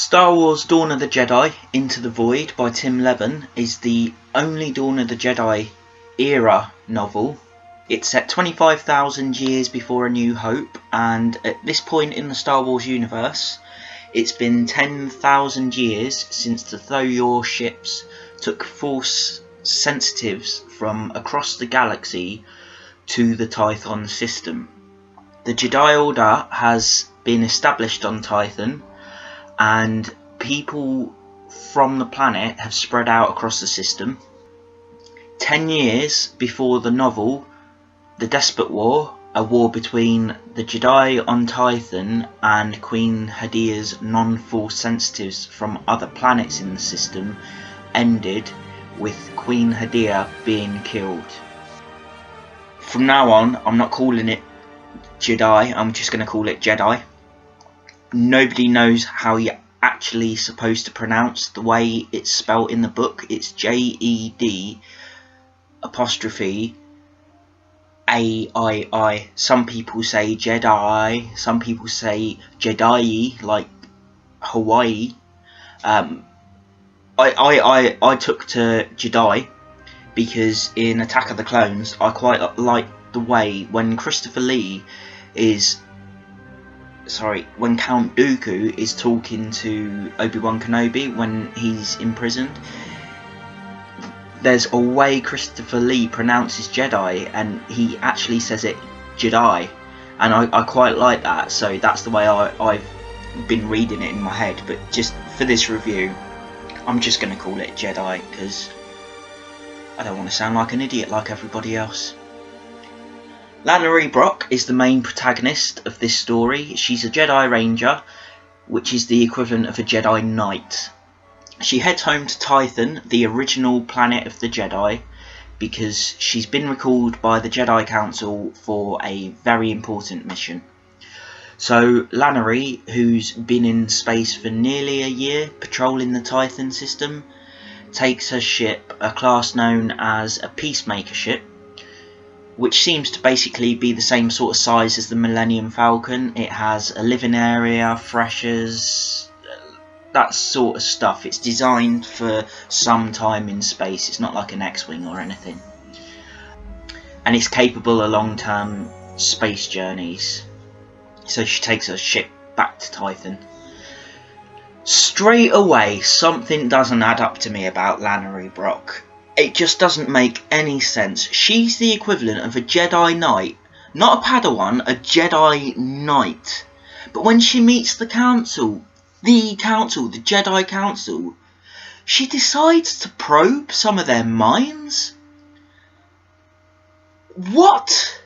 Star Wars Dawn of the Jedi Into the Void by Tim Levin is the only Dawn of the Jedi era novel. It's set 25,000 years before A New Hope, and at this point in the Star Wars universe, it's been 10,000 years since the Thoyor ships took Force sensitives from across the galaxy to the Tython system. The Jedi Order has been established on Tython, and people from the planet have spread out across the system. 10 years before the novel, The Despot War, a war between the Jedi on Tython and Queen Hadia's non-Force sensitives from other planets in the system, ended with Queen Hadia being killed. From now on, I'm not calling it Jedi, I'm just going to call it Jedi. Nobody knows how you're actually supposed to pronounce the way it's spelt in the book. It's Jed apostrophe Aii. Some people say Jedi, some people say Jedi, like Hawaii. I took to Jedi because in Attack of the Clones I quite like the way when when Count Dooku is talking to Obi-Wan Kenobi when he's imprisoned. There's a way Christopher Lee pronounces Jedi, and he actually says it Jedi, and I quite like that, so that's the way I've been reading it in my head. But just for this review, I'm just going to call it Jedi, because I don't want to sound like an idiot like everybody else. Lannery Brock is the main protagonist of this story. She's a Jedi Ranger, which is the equivalent of a Jedi Knight. She heads home to Tython, the original planet of the Jedi, because she's been recalled by the Jedi Council for a very important mission. So Lannery, who's been in space for nearly a year patrolling the Tython system, takes her ship, a class known as a Peacemaker ship, which seems to basically be the same sort of size as the Millennium Falcon. It has a living area, freshers, that sort of stuff. It's designed for some time in space. It's not like an X-Wing or anything. And it's capable of long-term space journeys. So she takes her ship back to Tython. Straight away, something doesn't add up to me about Lannery Brock. It just doesn't make any sense. She's the equivalent of a Jedi Knight. Not a Padawan, a Jedi Knight. But when she meets the Jedi Council, she decides to probe some of their minds? What?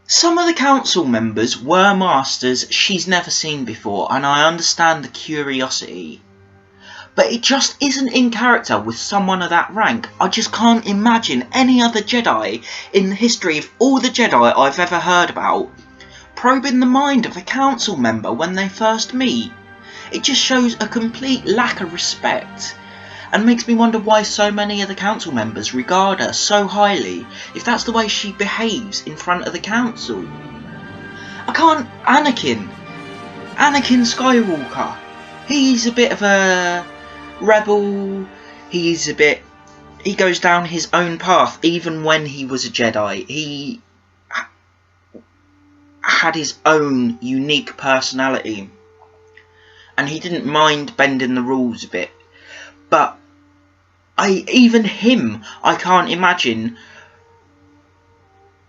Some of the council members were masters she's never seen before, and I understand the curiosity. But it just isn't in character with someone of that rank. I just can't imagine any other Jedi in the history of all the Jedi I've ever heard about probing the mind of a council member when they first meet. It just shows a complete lack of respect, and makes me wonder why so many of the council members regard her so highly if that's the way she behaves in front of the council. Anakin Skywalker, he's a bit of a rebel, he goes down his own path. Even when he was a Jedi, he had his own unique personality, and he didn't mind bending the rules a bit. But even him, I can't imagine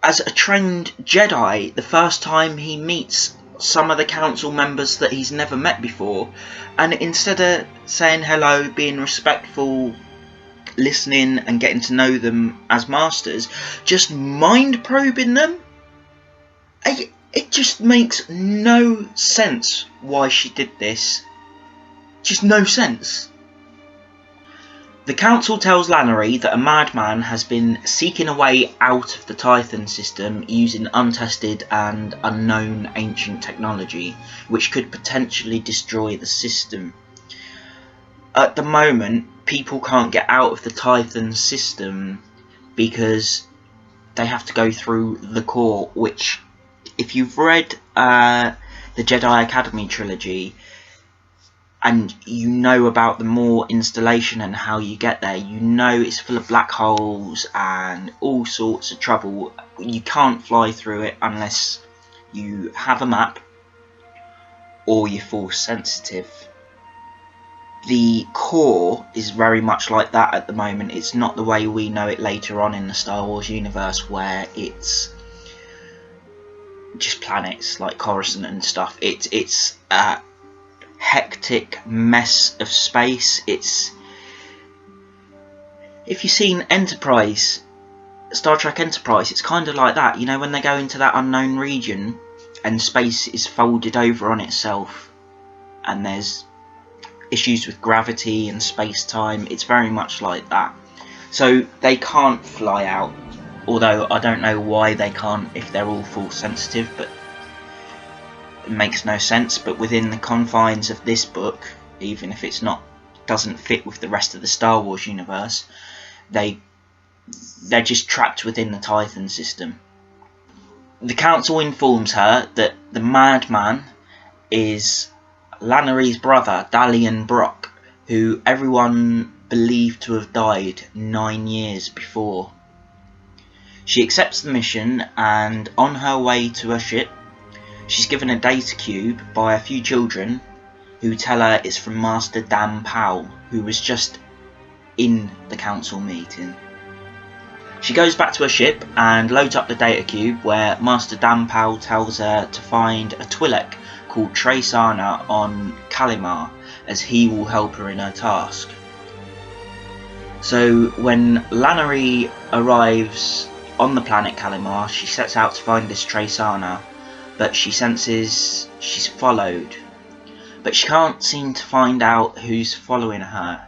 as a trained Jedi the first time he meets some of the council members that he's never met before, and instead of saying hello, being respectful, listening and getting to know them as masters, just mind probing them. It just makes no sense why she did this. Just no sense. The council tells Lannery that a madman has been seeking a way out of the Tython system using untested and unknown ancient technology, which could potentially destroy the system. At the moment, people can't get out of the Tython system because they have to go through the core, which, if you've read the Jedi Academy trilogy, and you know about the Maw installation and how you get there. You know it's full of black holes and all sorts of trouble. You can't fly through it unless you have a map or you're force sensitive. The core is very much like that at the moment. It's not the way we know it later on in the Star Wars universe, where it's just planets like Coruscant and stuff. It's a hectic mess of space. It's, if you've seen Enterprise, Star Trek Enterprise, it's kind of like that. You know, when they go into that unknown region and space is folded over on itself and there's issues with gravity and space-time, it's very much like that. So they can't fly out, although I don't know why they can't if they're all force sensitive, but it makes no sense. But within the confines of this book, even if it's not, doesn't fit with the rest of the Star Wars universe, they're just trapped within the Titan system. The council informs her that the madman is Lannery's brother, Dalian Brock, who everyone believed to have died 9 years before. She accepts the mission, and on her way to her ship, she's given a data cube by a few children who tell her it's from Master Dan Powell, who was just in the council meeting. She goes back to her ship and loads up the data cube, where Master Dan Powell tells her to find a Twi'lek called Trace-Ana on Kalimar, as he will help her in her task. So when Lannery arrives on the planet Kalimar, she sets out to find this Trace-Ana, but she senses she's followed. But she can't seem to find out who's following her.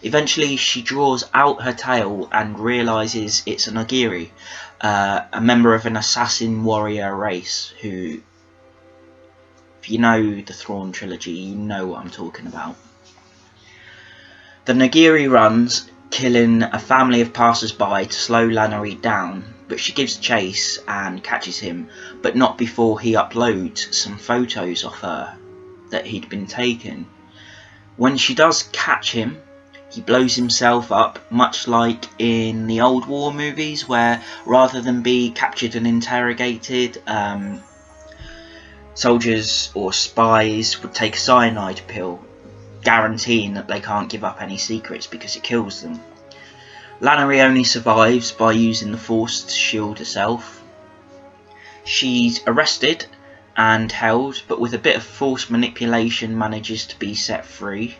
Eventually she draws out her tail and realises it's an Ogiri, a member of an assassin warrior race who, if you know the Thrawn trilogy, you know what I'm talking about. The Nagiri runs, killing a family of passers-by to slow Lannery down, but she gives chase and catches him, but not before he uploads some photos of her that he'd been taken. When she does catch him, he blows himself up, much like in the old war movies, where rather than be captured and interrogated, soldiers or spies would take a cyanide pill, guaranteeing that they can't give up any secrets because it kills them. Lannery only survives by using the Force to shield herself. She's arrested and held, but with a bit of Force manipulation manages to be set free.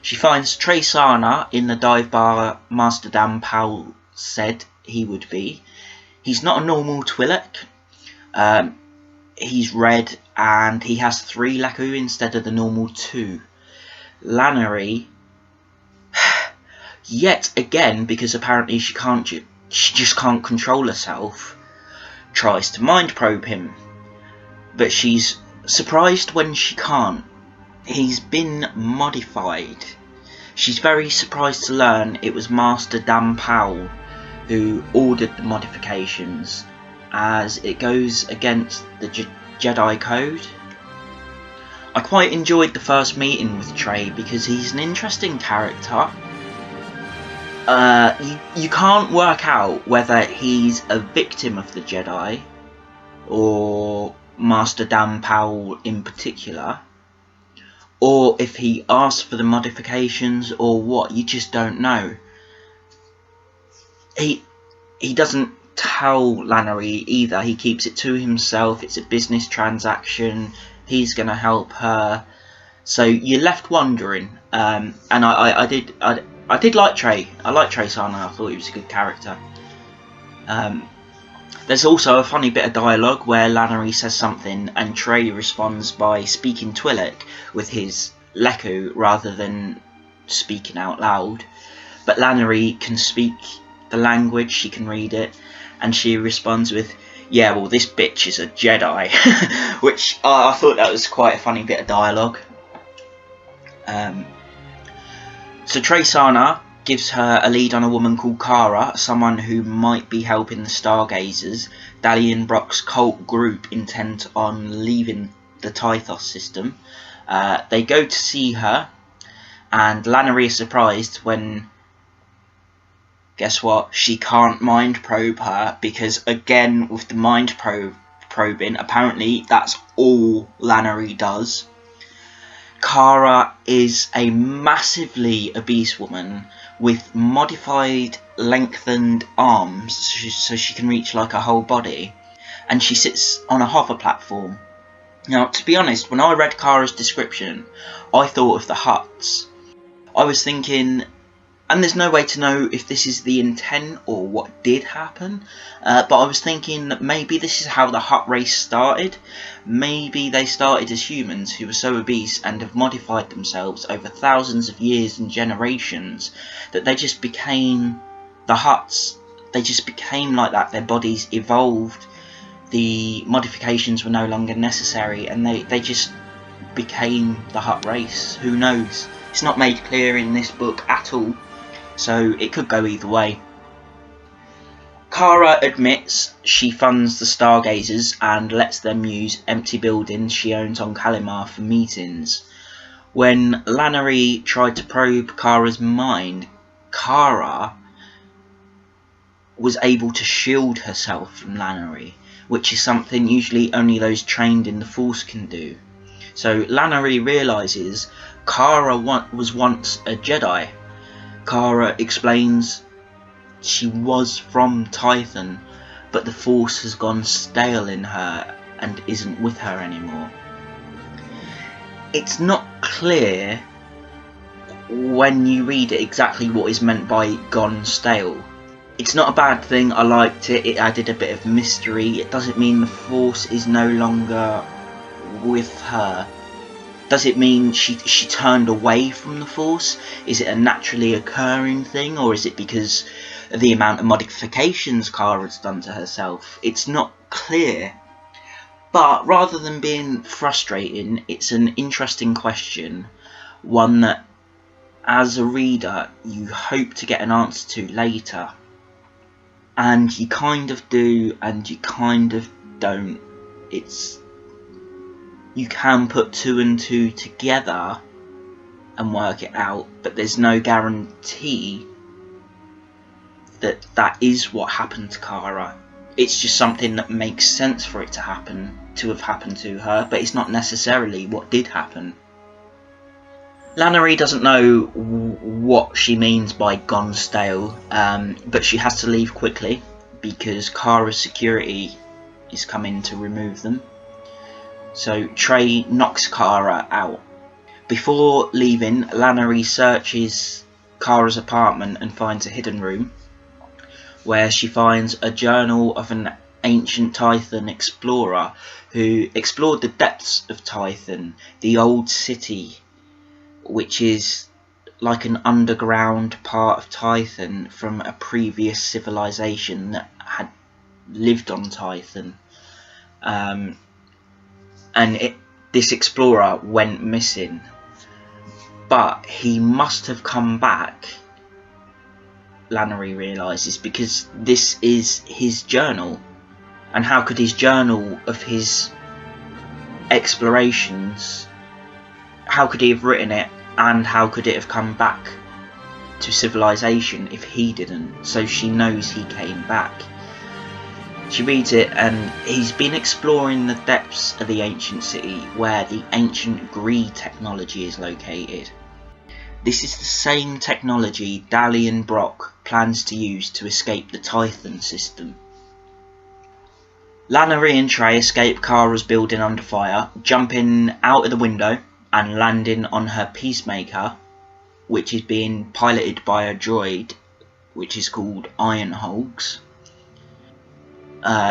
She finds Trace-Ana in the dive bar Master Dan Powell said he would be. He's not a normal Twi'lek. He's red and he has 3 Leku instead of the normal 2. Lannery, yet again, because apparently she just can't control herself, tries to mind probe him, but she's surprised when she can't. He's been modified. She's very surprised to learn it was Master Dan Powell who ordered the modifications, as it goes against the Jedi code. I quite enjoyed the first meeting with Trey because he's an interesting character. You can't work out whether he's a victim of the Jedi or Master Dan Powell in particular, or if he asked for the modifications or what. You just don't know. He doesn't tell Lannery either. He keeps it to himself. It's a business transaction. He's going to help her. So you're left wondering. And I did like Trey. I like Trace-Ana. I thought he was a good character. There's also a funny bit of dialogue where Lannery says something and Trey responds by speaking Twi'lek with his Leku rather than speaking out loud. But Lannery can speak the language, she can read it, and she responds with, "Yeah, well, this bitch is a Jedi," which I thought that was quite a funny bit of dialogue. So Trace-Ana gives her a lead on a woman called Kara, someone who might be helping the Stargazers, Dalian Brock's cult group intent on leaving the Tythos system. They go to see her, and Lannery is surprised when, guess what, she can't mind probe her, because again with the mind probing, apparently that's all Lannery does. Kara is a massively obese woman with modified lengthened arms, so she can reach like a whole body, and she sits on a hover platform. Now, to be honest, when I read Kara's description, I thought of the Hutts. I was thinking, and there's no way to know if this is the intent or what did happen, but I was thinking that maybe this is how the Hutt race started. Maybe they started as humans who were so obese and have modified themselves over thousands of years and generations that they just became the Hutts. They just became like that. Their bodies evolved. The modifications were no longer necessary, and they just became the Hutt race. Who knows? It's not made clear in this book at all, so it could go either way. Kara admits she funds the Stargazers and lets them use empty buildings she owns on Kalimar for meetings. When Lannery tried to probe Kara's mind, Kara was able to shield herself from Lannery, which is something usually only those trained in the Force can do. So Lannery realises Kara was once a Jedi. Kara explains she was from Tython, but the Force has gone stale in her and isn't with her anymore. It's not clear when you read it exactly what is meant by gone stale. It's not a bad thing, I liked it, it added a bit of mystery. It doesn't mean the Force is no longer with her. Does it mean she turned away from the Force? Is it a naturally occurring thing, or is it because of the amount of modifications Kara's done to herself? It's not clear. But rather than being frustrating, it's an interesting question, one that as a reader you hope to get an answer to later. And you kind of do, and you kind of don't. You can put 2 and 2 together and work it out, but there's no guarantee that that is what happened to Kara. It's just something that makes sense for it to have happened to her, but it's not necessarily what did happen. Lannery doesn't know what she means by gone stale, but she has to leave quickly because Kara's security is coming to remove them. So Trey knocks Kara out. Before leaving, Lannery searches Kara's apartment and finds a hidden room where she finds a journal of an ancient Tython explorer who explored the depths of Tython, the old city, which is like an underground part of Tython from a previous civilization that had lived on Tython. This explorer went missing, but he must have come back, Lannery realises, because this is his journal. And how could his journal of his explorations, how could he have written it, and how could it have come back to civilization if he didn't? So she knows he came back. She reads it, and he's been exploring the depths of the ancient city where the ancient Gree technology is located. This is the same technology Dalian Brock plans to use to escape the Tython system. Lannery and Trey escape Kara's building under fire, jumping out of the window and landing on her Peacemaker, which is being piloted by a droid which is called Iron Hulks.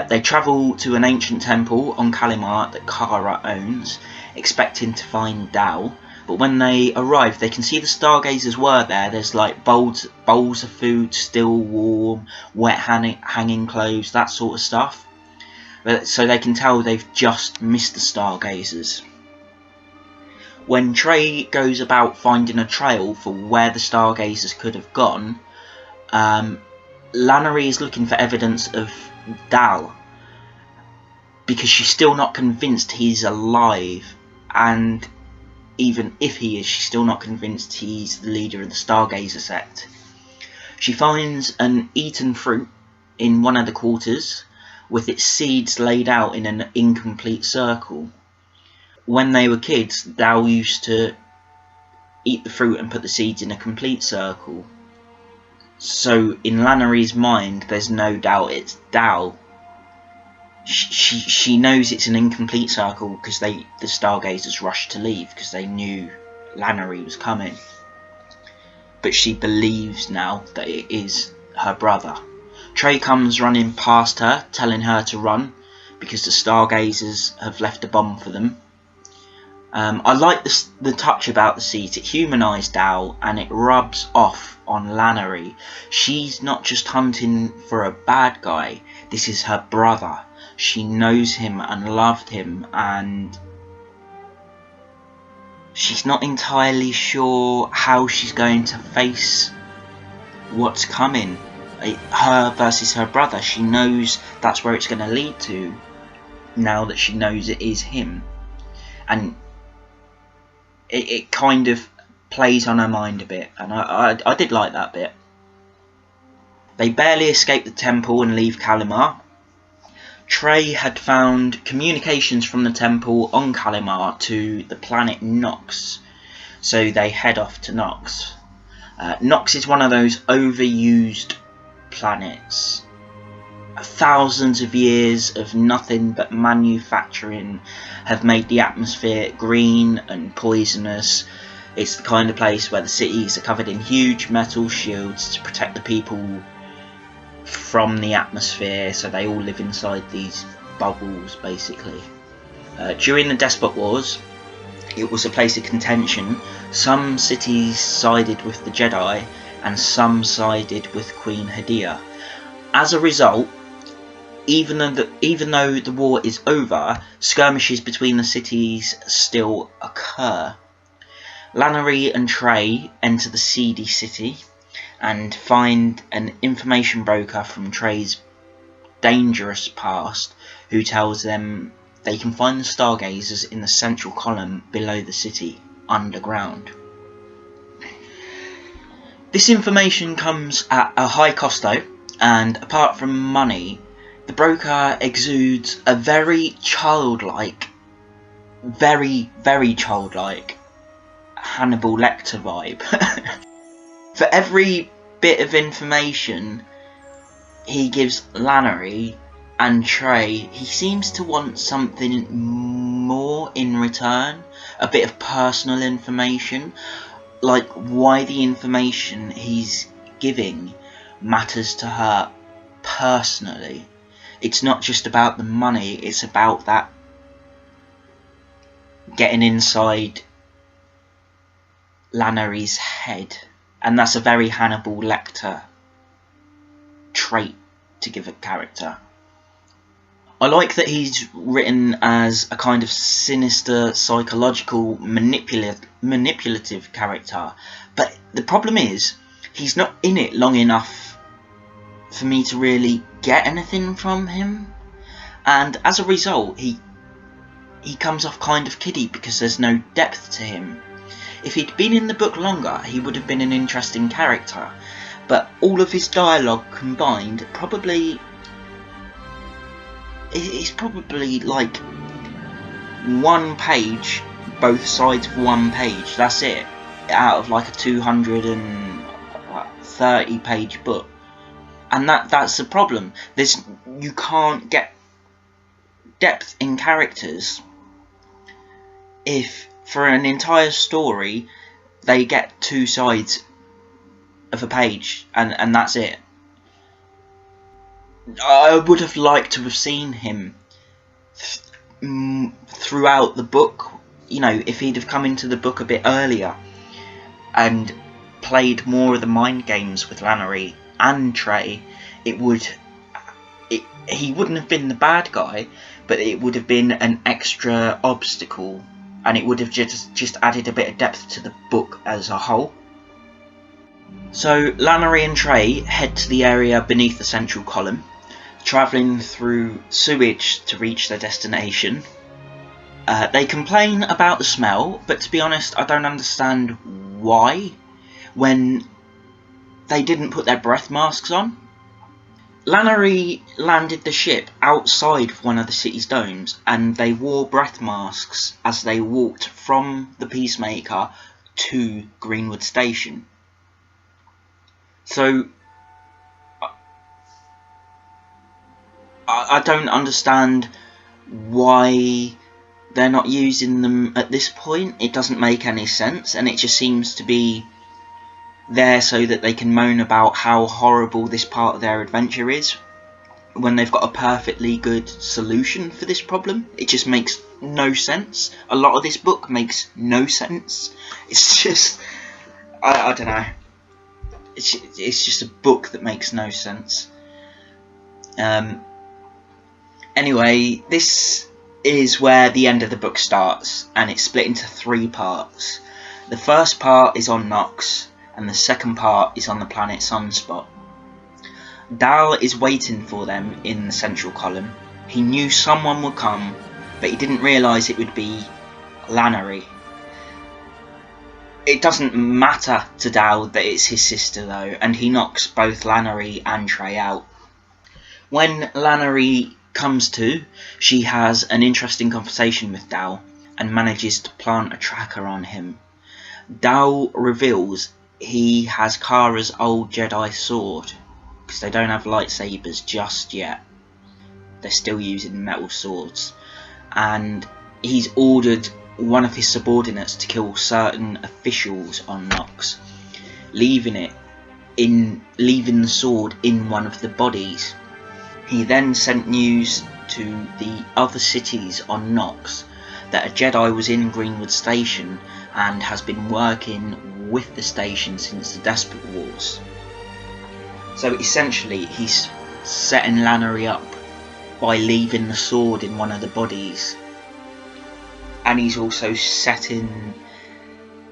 They travel to an ancient temple on Kalimar that Kara owns, expecting to find Dal. But when they arrive, they can see the Stargazers were there. There's like bowls of food, still warm, wet hanging clothes, that sort of stuff. So they can tell they've just missed the Stargazers. When Trey goes about finding a trail for where the Stargazers could have gone, Lannery is looking for evidence of Dal, because she's still not convinced he's alive, and even if he is, she's still not convinced he's the leader of the Stargazer sect. She finds an eaten fruit in one of the quarters, with its seeds laid out in an incomplete circle. When they were kids, Dal used to eat the fruit and put the seeds in a complete circle. So in Lannery's mind, there's no doubt it's Dal. She knows it's an incomplete circle because the Stargazers rushed to leave because they knew Lannery was coming. But she believes now that it is her brother. Trey comes running past her, telling her to run because the Stargazers have left a bomb for them. I like the touch about the seeds. It humanised Dal and it rubs off on Lannery. She's not just hunting for a bad guy. This is her brother. She knows him and loved him, and she's not entirely sure how she's going to face what's coming. Her versus her brother. She knows that's where it's going to lead to now that she knows it is him. And it kind of plays on her mind a bit, and I did like that bit. They barely escape the temple and leave Kalimar. Trey had found communications from the temple on Kalimar to the planet Nox, so they head off to Nox. Nox is one of those overused planets. Thousands of years of nothing but manufacturing have made the atmosphere green and poisonous. It's the kind of place where the cities are covered in huge metal shields to protect the people from the atmosphere, so they all live inside these bubbles basically. During the Despot Wars, it was a place of contention. Some cities sided with the Jedi and some sided with Queen Hadia. As a result, even though the war is over, skirmishes between the cities still occur. Lannery and Trey enter the seedy city and find an information broker from Trey's dangerous past who tells them they can find the Stargazers in the central column below the city, underground. This information comes at a high cost though, and apart from money, the broker exudes a very childlike, very childlike Hannibal Lecter vibe. For every bit of information he gives Lannery and Trey, he seems to want something more in return, a bit of personal information, like why the information he's giving matters to her personally. It's not just about the money, it's about that getting inside Lannery's head. And that's a very Hannibal Lecter trait to give a character. I like that he's written as a kind of sinister, psychological, manipulative character. But the problem is, he's not in it long enough for me to really get anything from him. And as a result, he comes off kind of kiddie because there's no depth to him. If he'd been in the book longer, he would have been an interesting character. But all of his dialogue combined it's probably like one page, both sides of one page. That's it, out of like a 230 page book. And that's the problem. You can't get depth in characters if for an entire story they get two sides of a page and that's it. I would have liked to have seen him throughout the book. You know, if he'd have come into the book a bit earlier and played more of the mind games with Lannery and Trey, he wouldn't have been the bad guy, but it would have been an extra obstacle, and it would have just added a bit of depth to the book as a whole. So Lannery and Trey head to the area beneath the central column, travelling through sewage to reach their destination. They complain about the smell, but to be honest, I don't understand why, when they didn't put their breath masks on. Lannery landed the ship outside of one of the city's domes, and they wore breath masks as they walked from the Peacemaker to Greenwood Station. So I don't understand why they're not using them at this point. It doesn't make any sense, and it just seems to be there so that they can moan about how horrible this part of their adventure is, when they've got a perfectly good solution for this problem. It just makes no sense. A lot of this book makes no sense. It's just, I don't know. It's just a book that makes no sense. Anyway, this is where the end of the book starts, and it's split into 3 parts. The first part is on Nox, and the second part is on the planet Sunspot. Dal is waiting for them in the central column. He knew someone would come, but he didn't realise it would be Lannery. It doesn't matter to Dal that it's his sister though, and he knocks both Lannery and Trey out. When Lannery comes to, she has an interesting conversation with Dal and manages to plant a tracker on him. Dal reveals he has Kara's old Jedi sword, because they don't have lightsabers just yet. They're still using metal swords, and he's ordered one of his subordinates to kill certain officials on Nox, leaving the sword in one of the bodies. He then sent news to the other cities on Nox that a Jedi was in Greenwood Station and has been working with the station since the Despot Wars. So essentially he's setting Lannery up by leaving the sword in one of the bodies, and he's also setting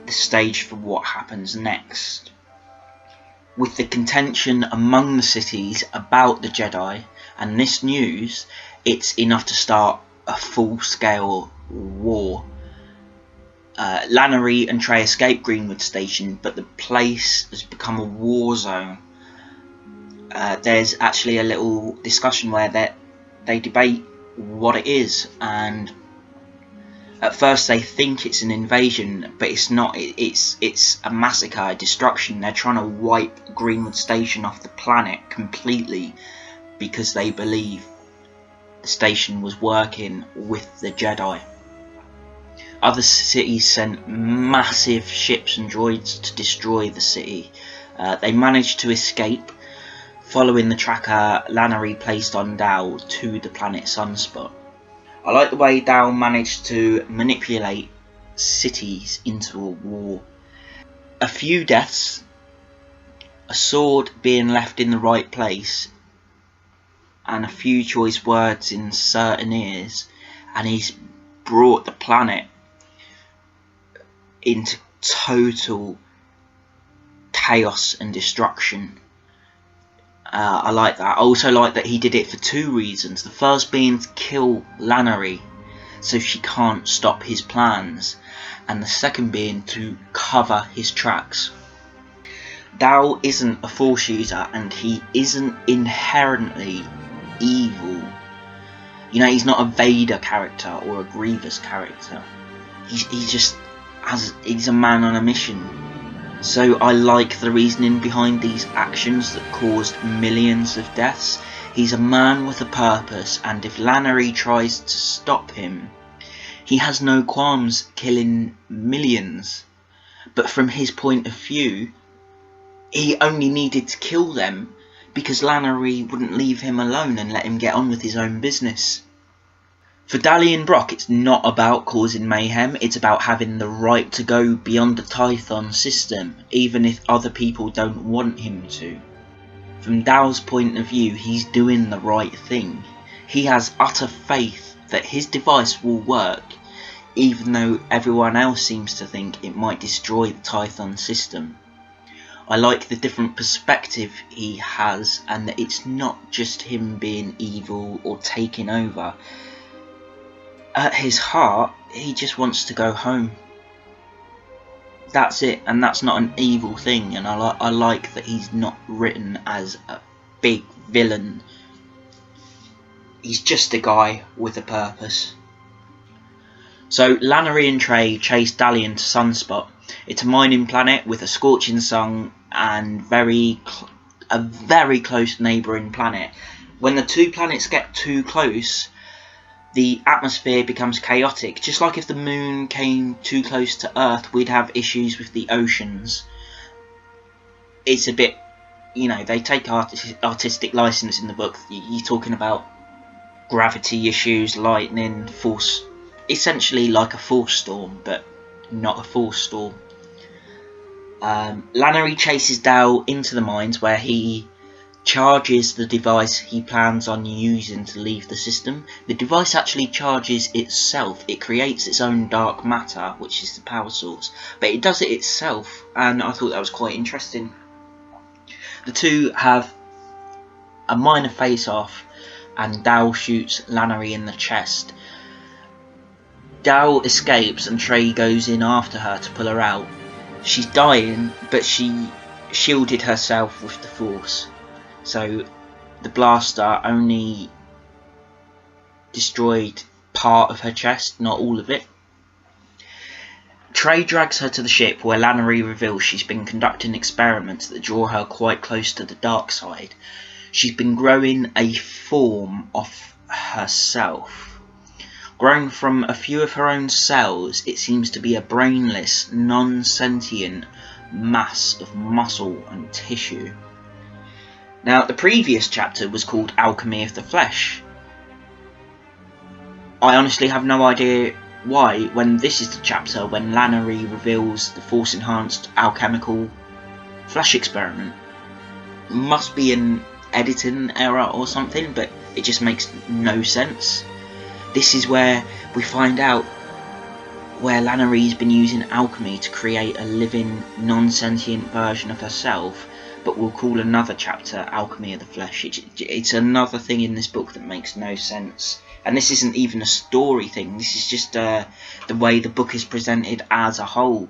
the stage for what happens next. With the contention among the cities about the Jedi and this news, it's enough to start a full-scale war. Lannery and Trey escape Greenwood Station, but the place has become a war zone. There's actually a little discussion where they debate what it is, and at first they think it's an invasion, but it's not. It's a massacre, a destruction. They're trying to wipe Greenwood Station off the planet completely because they believe the station was working with the Jedi. Other cities sent massive ships and droids to destroy the city. They managed to escape, following the tracker Lannery placed on Dal to the planet Sunspot. I like the way Dal managed to manipulate cities into a war. A few deaths, a sword being left in the right place, and a few choice words in certain ears, and he's brought the planet into total chaos and destruction. I like that. I also like that he did it for 2 reasons. The first being to kill Lannery so she can't stop his plans, and the second being to cover his tracks. Dal isn't a Force user, and he isn't inherently evil. You know, he's not a Vader character or a Grievous character. He's a man on a mission. So I like the reasoning behind these actions that caused millions of deaths. He's a man with a purpose, and if Lannery tries to stop him, he has no qualms killing millions. But from his point of view, he only needed to kill them because Lannery wouldn't leave him alone and let him get on with his own business. For Dalian Brock, it's not about causing mayhem, it's about having the right to go beyond the Tython system, even if other people don't want him to. From Dal's point of view, he's doing the right thing. He has utter faith that his device will work, even though everyone else seems to think it might destroy the Tython system. I like the different perspective he has, and that it's not just him being evil or taking over. at his heart, he just wants to go home. That's it, and that's not an evil thing, and I like that he's not written as a big villain. He's just a guy with a purpose. So Lannery and Trey chase Dalian to Sunspot. It's a mining planet with a scorching sun and a very close neighbouring planet. When the two planets get too close, the atmosphere becomes chaotic. Just like if the moon came too close to Earth, we'd have issues with the oceans. It's a bit, you know, they take artistic license in the book. You're talking about gravity issues, lightning, force, essentially like a force storm, but not a force storm. Lannery chases Dal into the mines, where he charges the device he plans on using to leave the system. The device actually charges itself. It creates its own dark matter, which is the power source, but it does it itself, and I thought that was quite interesting. The two have a minor face-off, and Dal shoots Lannery in the chest. Dal escapes and Trey goes in after her to pull her out. She's dying, but she shielded herself with the Force. So the blaster only destroyed part of her chest, not all of it. Trey drags her to the ship, where Lannery reveals she's been conducting experiments that draw her quite close to the dark side. She's been growing a form of herself. Grown from a few of her own cells, it seems to be a brainless, non-sentient mass of muscle and tissue. Now, the previous chapter was called Alchemy of the Flesh. I honestly have no idea why, when this is the chapter when Lannery reveals the Force-enhanced alchemical flesh experiment. Must be an editing error or something, but it just makes no sense. This is where we find out where Lannery's been using alchemy to create a living, non-sentient version of herself, but we'll call another chapter Alchemy of the Flesh. It's another thing in this book that makes no sense. And this isn't even a story thing, this is just the way the book is presented as a whole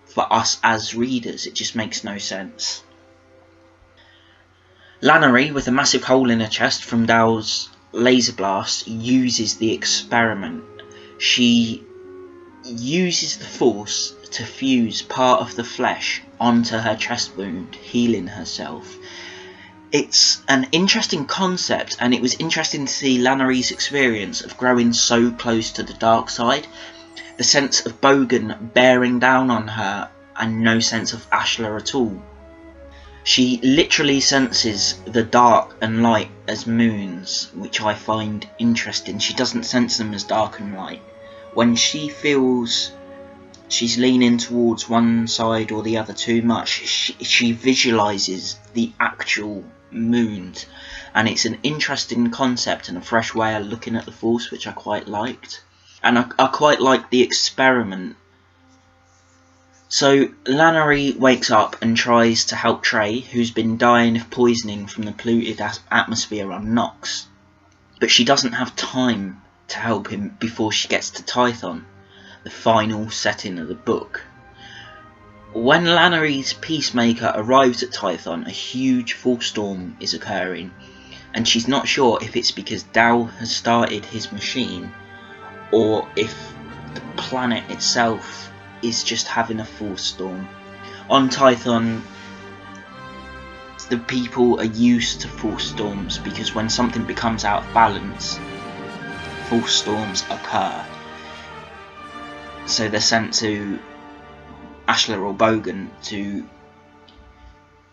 for us as readers. It just makes no sense. Lannery, with a massive hole in her chest from Dal's laser blast, uses the experiment. She uses the Force to fuse part of the flesh onto her chest wound, healing herself. It's an interesting concept, and it was interesting to see Lannery's experience of growing so close to the dark side. The sense of Bogan bearing down on her, and no sense of Ashla at all. She literally senses the dark and light as moons, which I find interesting. She doesn't sense them as dark and light. When she feels she's leaning towards one side or the other too much, she visualises the actual moons, and it's an interesting concept and a fresh way of looking at the Force, which I quite liked. And I quite liked the experiment. So Lannery wakes up and tries to help Trey, who's been dying of poisoning from the polluted atmosphere on Nox, but she doesn't have time to help him before she gets to Tython, the final setting of the book. When Lannery's peacemaker arrives at Tython, a huge force storm is occurring, and she's not sure if it's because Dal has started his machine, or if the planet itself is just having a force storm. On Tython, the people are used to force storms, because when something becomes out of balance, force storms occur. So they're sent to Ashla or Bogan to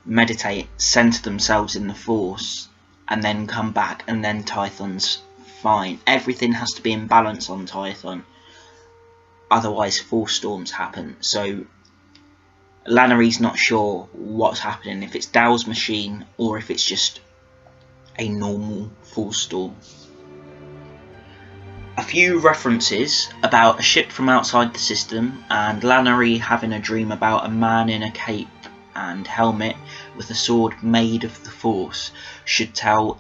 meditate, center themselves in the Force, and then come back, and then Tython's fine. Everything has to be in balance on Tython, otherwise force storms happen. So Lannery's not sure what's happening, if it's Dal's machine or if it's just a normal force storm. A few references about a ship from outside the system, and Lannery having a dream about a man in a cape and helmet with a sword made of the Force should tell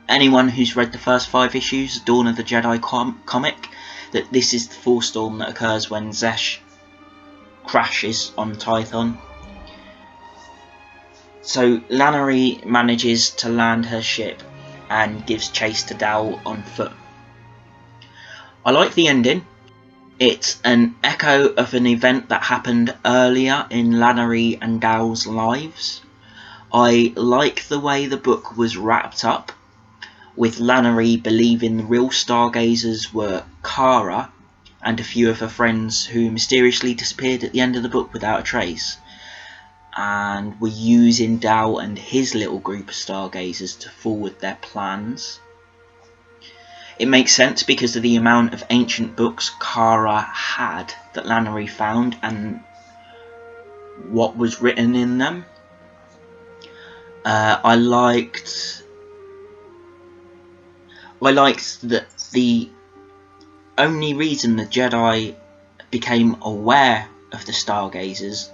anyone who's read the first 5 issues, Dawn of the Jedi comic, that this is the Force storm that occurs when Zesh crashes on Tython. So Lannery manages to land her ship and gives chase to Dal on foot. I like the ending. It's an echo of an event that happened earlier in Lannery and Dal's lives. I like the way the book was wrapped up, with Lannery believing the real stargazers were Kara and a few of her friends who mysteriously disappeared at the end of the book without a trace, and were using Dal and his little group of stargazers to forward their plans. It makes sense because of the amount of ancient books Kara had that Lannery found and what was written in them. I liked that the only reason the Jedi became aware of the Stargazers,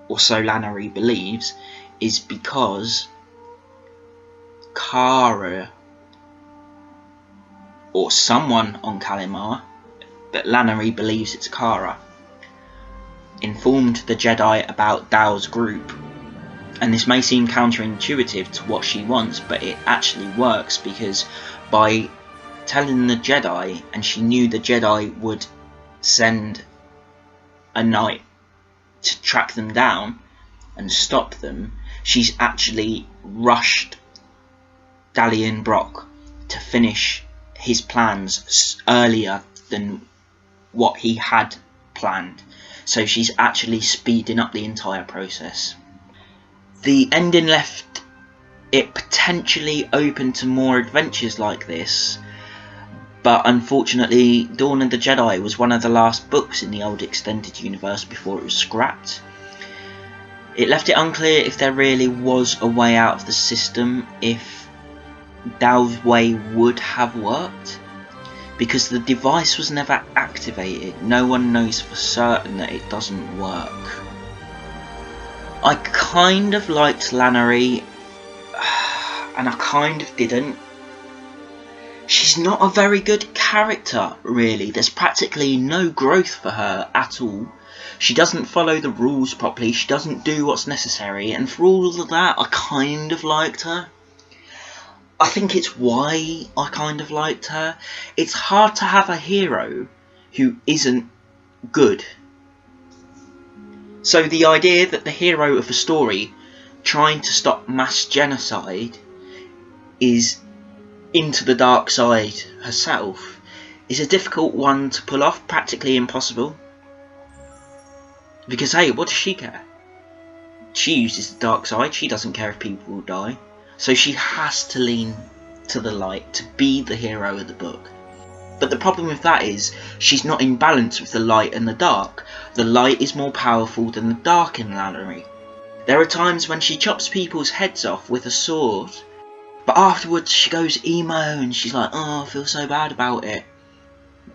or so Lannery believes, is because Kara, or someone on Kalimar, but Lannery believes it's Kara, informed the Jedi about Dal's group. And this may seem counterintuitive to what she wants, but it actually works, because by telling the Jedi, and she knew the Jedi would send a knight to track them down and stop them, she's actually rushed Dalian Brock to finish his plans earlier than what he had planned. So she's actually speeding up the entire process. The ending left it potentially open to more adventures like this, but unfortunately Dawn of the Jedi was one of the last books in the old extended universe before it was scrapped. It left it unclear if there really was a way out of the system, if Dal's way would have worked, because the device was never activated. No one knows for certain that it doesn't work. I kind of liked Lannery, and I kind of didn't. She's not a very good character, really. There's practically no growth for her at all. She doesn't follow the rules properly, she doesn't do what's necessary, and for all of that, I kind of liked her. I think it's why I kind of liked her. It's hard to have a hero who isn't good. So the idea that the hero of a story trying to stop mass genocide is into the dark side herself is a difficult one to pull off, practically impossible. Because hey, what does she care? She uses the dark side, she doesn't care if people will die. So she has to lean to the light to be the hero of the book. But the problem with that is, she's not in balance with the light and the dark. The light is more powerful than the dark in Lannery. There are times when she chops people's heads off with a sword, but afterwards she goes emo and she's like, oh, I feel so bad about it.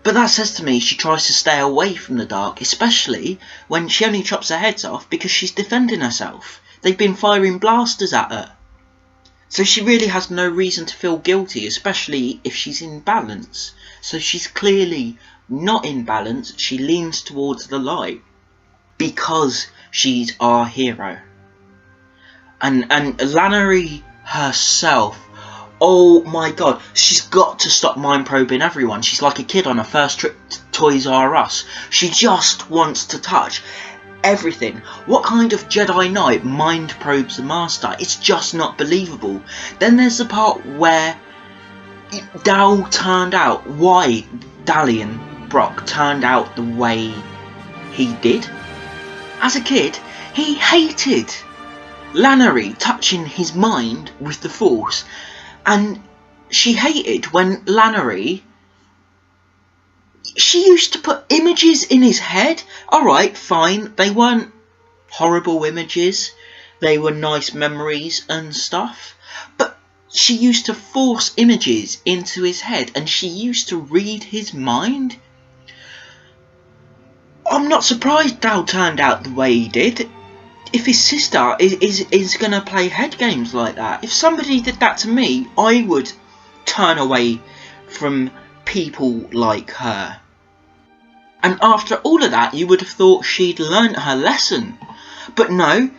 But that says to me she tries to stay away from the dark, especially when she only chops their heads off because she's defending herself. They've been firing blasters at her. So she really has no reason to feel guilty, especially if she's in balance. So she's clearly not in balance, she leans towards the light because she's our hero. And Lannery herself, oh my god, she's got to stop mind probing everyone. She's like a kid on her first trip to Toys R Us. She just wants to touch everything. What kind of Jedi Knight mind probes the Master? It's just not believable. Then there's the part where Dal turned out, why Dalian Brock turned out the way he did. As a kid, he hated Lannery touching his mind with the Force, and she hated when Lannery, she used to put images in his head. Alright, fine, they weren't horrible images, they were nice memories and stuff, but she used to force images into his head, and she used to read his mind. I'm not surprised Dal turned out the way he did. If his sister is going to play head games like that, if somebody did that to me, I would turn away from people like her. And after all of that, you would have thought she'd learnt her lesson. But no,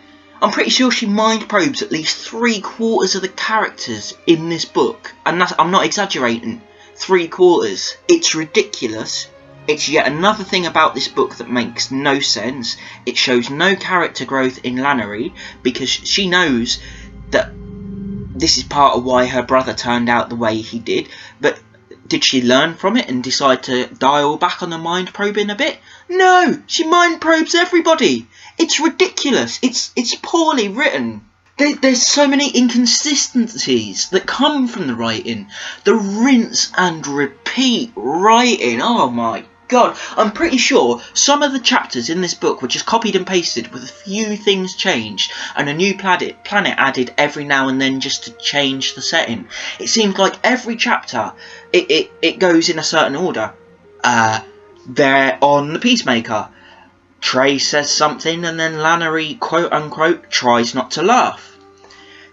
I'm pretty sure she mind probes at least 3/4 of the characters in this book. And I'm not exaggerating, 3/4. It's ridiculous. It's yet another thing about this book that makes no sense. It shows no character growth in Lannery, because she knows that this is part of why her brother turned out the way he did. But did she learn from it and decide to dial back on the mind probing a bit? No, she mind probes everybody. It's ridiculous. It's poorly written. There's so many inconsistencies that come from the writing. The rinse and repeat writing. Oh my God. I'm pretty sure some of the chapters in this book were just copied and pasted with a few things changed and a new planet added every now and then just to change the setting. It seems like every chapter it goes in a certain order. They're on the Peacemaker. Trey says something and then Lannery, quote unquote, tries not to laugh.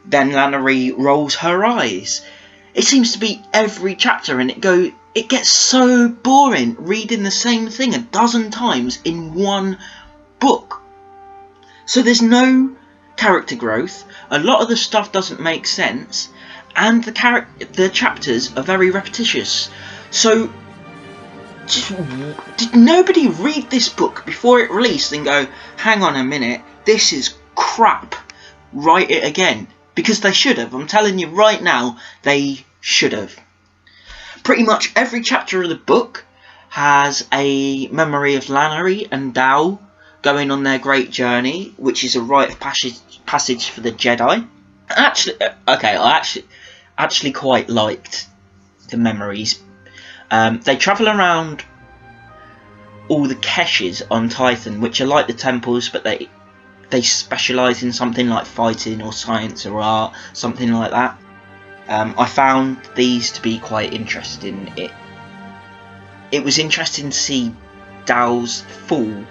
Then Lannery rolls her eyes. It seems to be every chapter, and it gets so boring reading the same thing a dozen times in one book. So there's no character growth, a lot of the stuff doesn't make sense, and the chapters are very repetitious. So did nobody read this book before it released and go, hang on a minute, this is crap, write it again? Because they should have. I'm telling you right now, they should have. Pretty much every chapter of the book has a memory of Lannery and Dal going on their great journey, which is a rite of passage for the Jedi. I actually quite liked the memories. They travel around all the caches on Titan, which are like the temples, but they specialise in something like fighting or science or art, something like that. I found these to be quite interesting. It was interesting to see Dal's fall,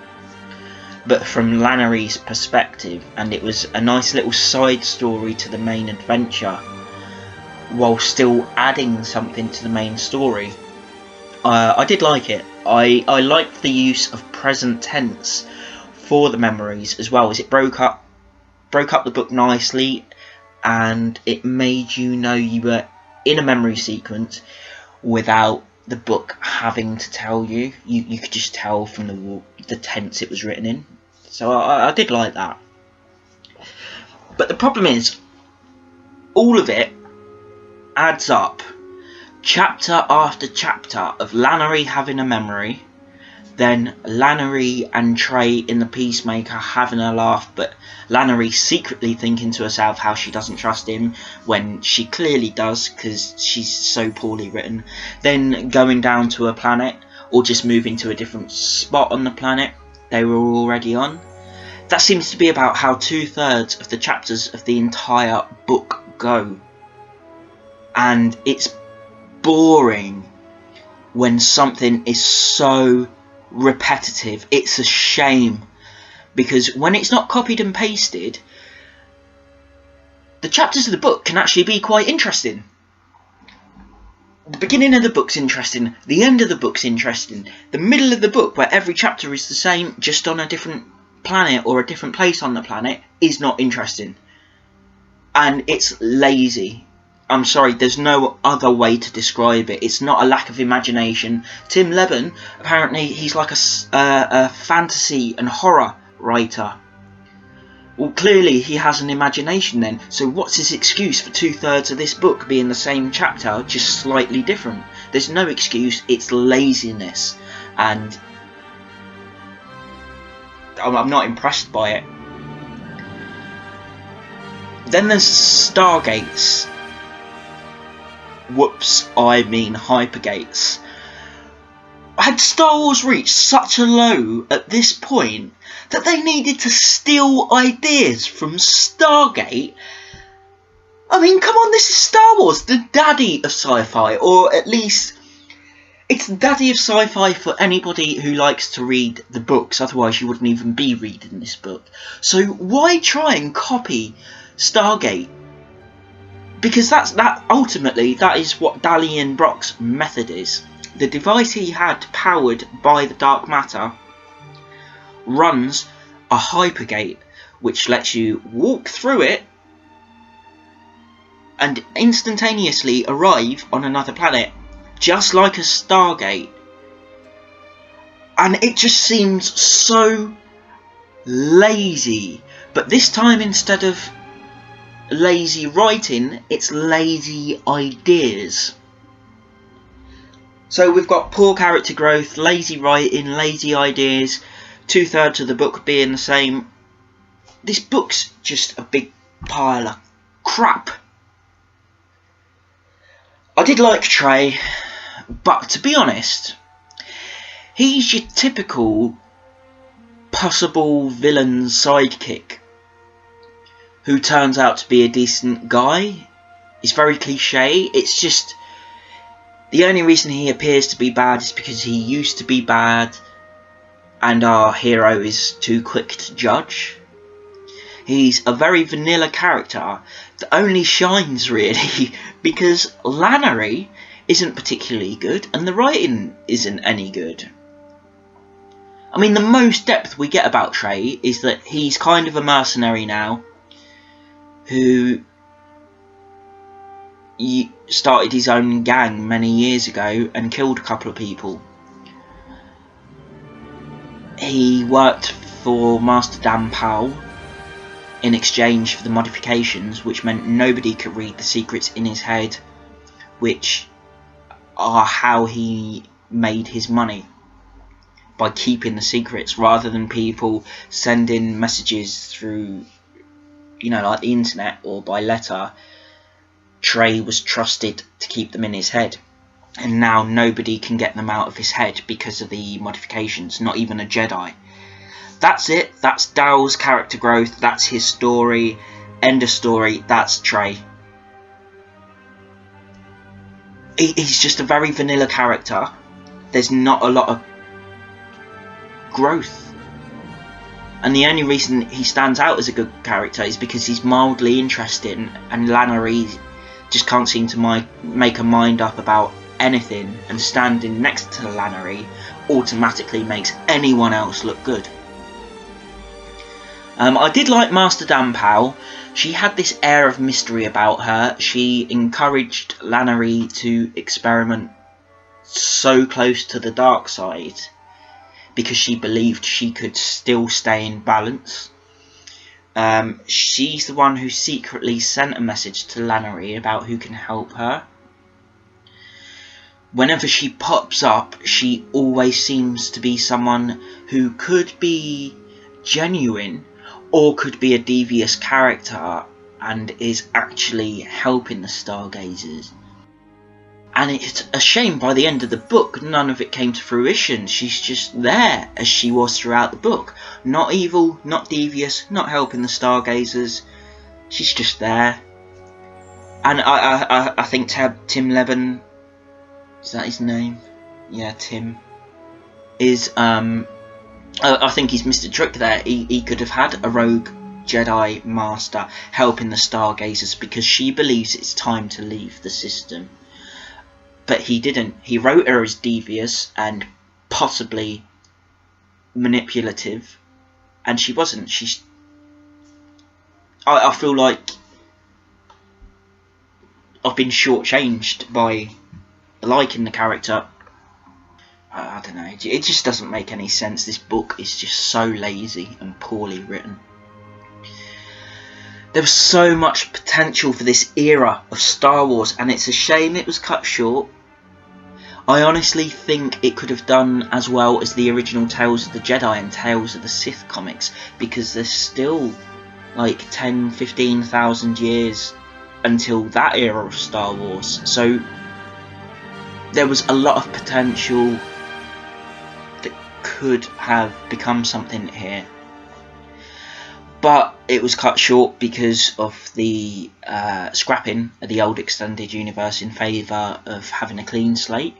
but from Lannery's perspective, and it was a nice little side story to the main adventure, while still adding something to the main story. I did like it. I liked the use of present tense for the memories, as well as it broke up the book nicely, and it made you know you were in a memory sequence without the book having to tell you. You could just tell from the tense it was written in. So I did like that. But the problem is, all of it adds up. Chapter after chapter of Lannery having a memory, then Lannery and Trey in the Peacemaker having a laugh, but Lannery secretly thinking to herself how she doesn't trust him when she clearly does because she's so poorly written. Then going down to a planet, or just moving to a different spot on the planet they were already on. That seems to be about how 2/3 of the chapters of the entire book go. And it's boring when something is so repetitive. It's a shame, because when it's not copied and pasted, the chapters of the book can actually be quite interesting. The beginning of the book's interesting, the end of the book's interesting, the middle of the book, where every chapter is the same just on a different planet or a different place on the planet, is not interesting, and it's lazy. I'm sorry, there's no other way to describe it. It's not a lack of imagination. Tim Levin, apparently he's like a fantasy and horror writer. Well, clearly he has an imagination then, so what's his excuse for 2/3 of this book being the same chapter, just slightly different? There's no excuse, it's laziness, and I'm not impressed by it. Then there's Stargates. Whoops, I mean Hypergates. Had Star Wars reached such a low at this point that they needed to steal ideas from Stargate? I mean, come on, this is Star Wars, the daddy of sci-fi, or at least it's the daddy of sci-fi for anybody who likes to read the books, otherwise you wouldn't even be reading this book. So why try and copy Stargate? Because ultimately that is what Dali and Brock's method is. the device he had powered by the dark matter runs a hypergate, which lets you walk through it and instantaneously arrive on another planet, just like a Stargate. And it just seems so lazy. But this time, instead of lazy writing, it's lazy ideas. So we've got poor character growth, lazy writing, lazy ideas, 2/3 of the book being the same. This book's just a big pile of crap. I did like Trey, but to be honest, he's your typical possible villain sidekick who turns out to be a decent guy. He's very cliche. It's just the only reason he appears to be bad is because he used to be bad and our hero is too quick to judge. He's a very vanilla character that only shines really because Lannery isn't particularly good and the writing isn't any good. I mean, the most depth we get about Trey is that he's kind of a mercenary now who started his own gang many years ago and killed a couple of people. He worked for Master Dan Powell in exchange for the modifications, which meant nobody could read the secrets in his head, which are how he made his money, by keeping the secrets rather than people sending messages through, you know, like the internet or by letter. Trey was trusted to keep them in his head, and now nobody can get them out of his head because of the modifications, not even a Jedi. That's it. That's Dow's character growth. That's his story. End of story. That's Trey. He's just a very vanilla character. There's not a lot of growth. And the only reason he stands out as a good character is because he's mildly interesting, and Lannery just can't seem to make a mind up about anything, and standing next to Lannery automatically makes anyone else look good. I did like Master Dan Powell. She had this air of mystery about her. She encouraged Lannery to experiment so close to the dark side because she believed she could still stay in balance. She's the one who secretly sent a message to Lannery about who can help her. Whenever she pops up, she always seems to be someone who could be genuine or could be a devious character and is actually helping the Stargazers. And it's a shame by the end of the book none of it came to fruition. She's just there as she was throughout the book. Not evil, not devious, not helping the Stargazers. She's just there. And I think Tim Levin, is that his name? Yeah, Tim. Is I think he's missed a trick there. He could have had a rogue Jedi Master helping the Stargazers because she believes it's time to leave the system. But he didn't. He wrote her as devious and possibly manipulative, and she wasn't. I feel like I've been shortchanged by liking the character. I don't know, it just doesn't make any sense. This book is just so lazy and poorly written. There was so much potential for this era of Star Wars, and it's a shame it was cut short. I honestly think it could have done as well as the original Tales of the Jedi and Tales of the Sith comics, because there's still like 10-15,000 years until that era of Star Wars. So there was a lot of potential that could have become something here. But it was cut short because of the scrapping of the old extended universe in favour of having a clean slate,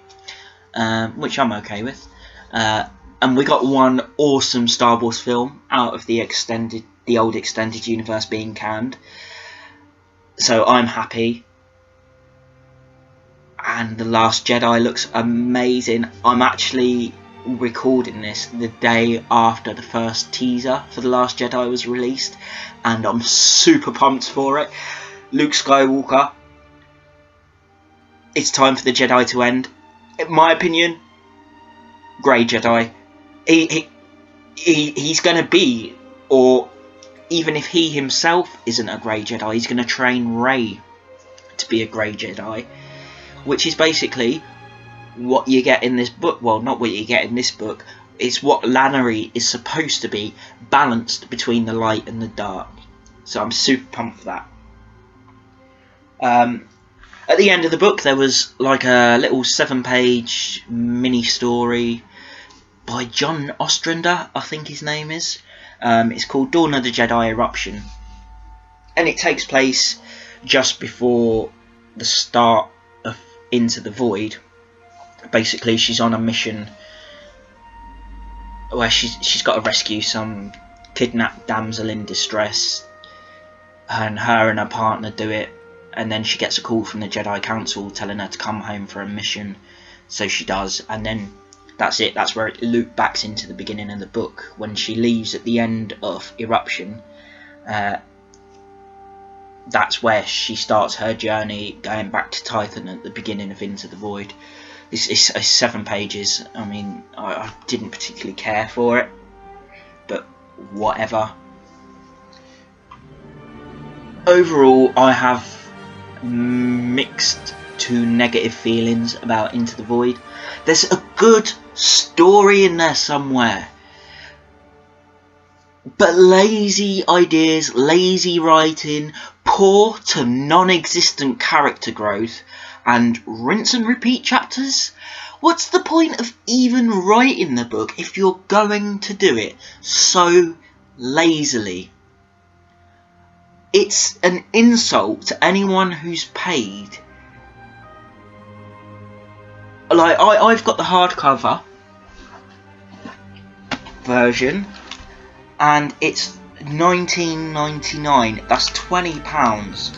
which I'm okay with. And we got one awesome Star Wars film out of the old extended universe being canned. So I'm happy. and The Last Jedi looks amazing. I'm actually recording this the day after the first teaser for The Last Jedi was released, and I'm super pumped for it. Luke Skywalker, it's time for the Jedi to end. In my opinion, grey Jedi. He's going to be, or even if he himself isn't a grey Jedi, he's going to train Rey to be a grey Jedi, which is basically what you get in this book. Well, not what you get in this book, it's what Lannery is supposed to be, balanced between the light and the dark. So I'm super pumped for that. At the end of the book there was like a little 7-page mini story by John Ostrander, I think his name is. It's called Dawn of the Jedi Eruption, and it takes place just before the start of Into the Void. Basically, she's on a mission where she's got to rescue some kidnapped damsel in distress, and her and her partner do it, and then she gets a call from the Jedi Council telling her to come home for a mission, so she does, and then that's it. That's where it looped back into the beginning of the book, when she leaves at the end of Eruption. That's where she starts her journey going back to Titan at the beginning of Into the Void. It's 7 pages. I mean, I didn't particularly care for it, but whatever. Overall, I have mixed to negative feelings about Into the Void. There's a good story in there somewhere, but lazy ideas, lazy writing, poor to non-existent character growth, and rinse and repeat chapters. What's the point of even writing the book if you're going to do it so lazily? It's an insult to anyone who's paid. Like, I've got the hardcover version, and it's £19.99. That's £20.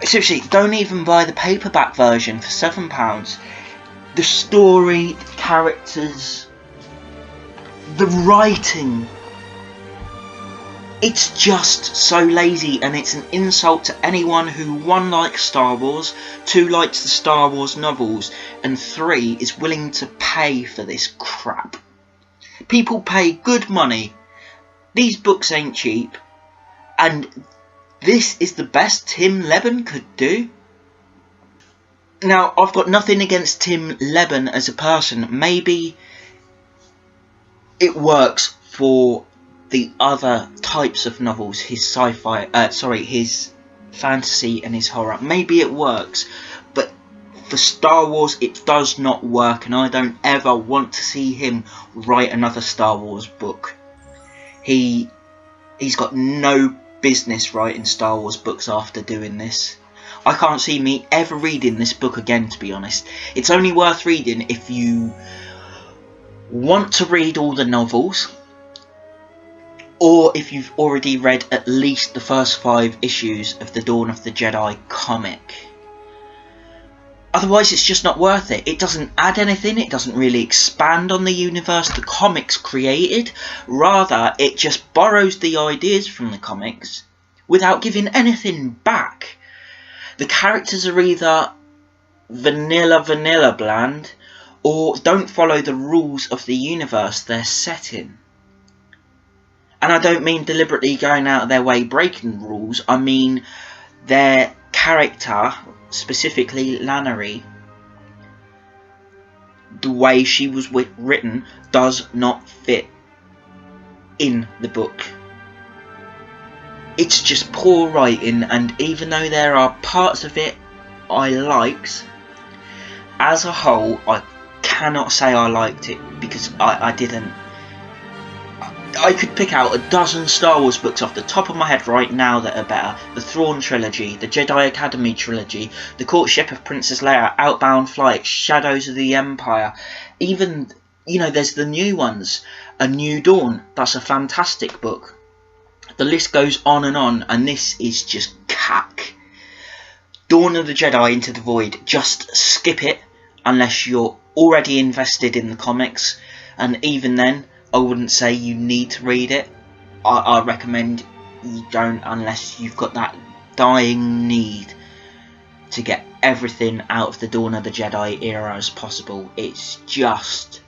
Seriously, don't even buy the paperback version for £7. The story, the characters, the writing, it's just so lazy, and it's an insult to anyone who, 1, likes Star Wars, 2, likes the Star Wars novels, and 3, is willing to pay for this crap. People pay good money. These books ain't cheap, and this is the best Tim Leben could do. Now, I've got nothing against Tim Leben as a person. Maybe it works for the other types of novels, his sci-fi, his fantasy and his horror. Maybe it works, but for Star Wars it does not work, and I don't ever want to see him write another Star Wars book. He's got no business writing Star Wars books after doing this. I can't see me ever reading this book again, to be honest. It's only worth reading if you want to read all the novels, or if you've already read at least the first 5 issues of the Dawn of the Jedi comic. Otherwise, it's just not worth it. It doesn't add anything. It doesn't really expand on the universe the comics created. Rather, it just borrows the ideas from the comics without giving anything back. The characters are either vanilla bland, or don't follow the rules of the universe they're set in. And I don't mean deliberately going out of their way breaking rules. I mean their character, specifically Lannery, the way she was written does not fit in the book. It's just poor writing, and even though there are parts of it I liked, as a whole I cannot say I liked it, because I didn't. I could pick out a dozen Star Wars books off the top of my head right now that are better. The Thrawn trilogy, the Jedi Academy trilogy, The Courtship of Princess Leia, Outbound Flight, Shadows of the Empire. Even, you know, there's the new ones. A New Dawn, that's a fantastic book. The list goes on, and this is just cack. Dawn of the Jedi Into the Void, just skip it unless you're already invested in the comics, and even then I wouldn't say you need to read it. I recommend you don't, unless you've got that dying need to get everything out of the Dawn of the Jedi era as possible. It's just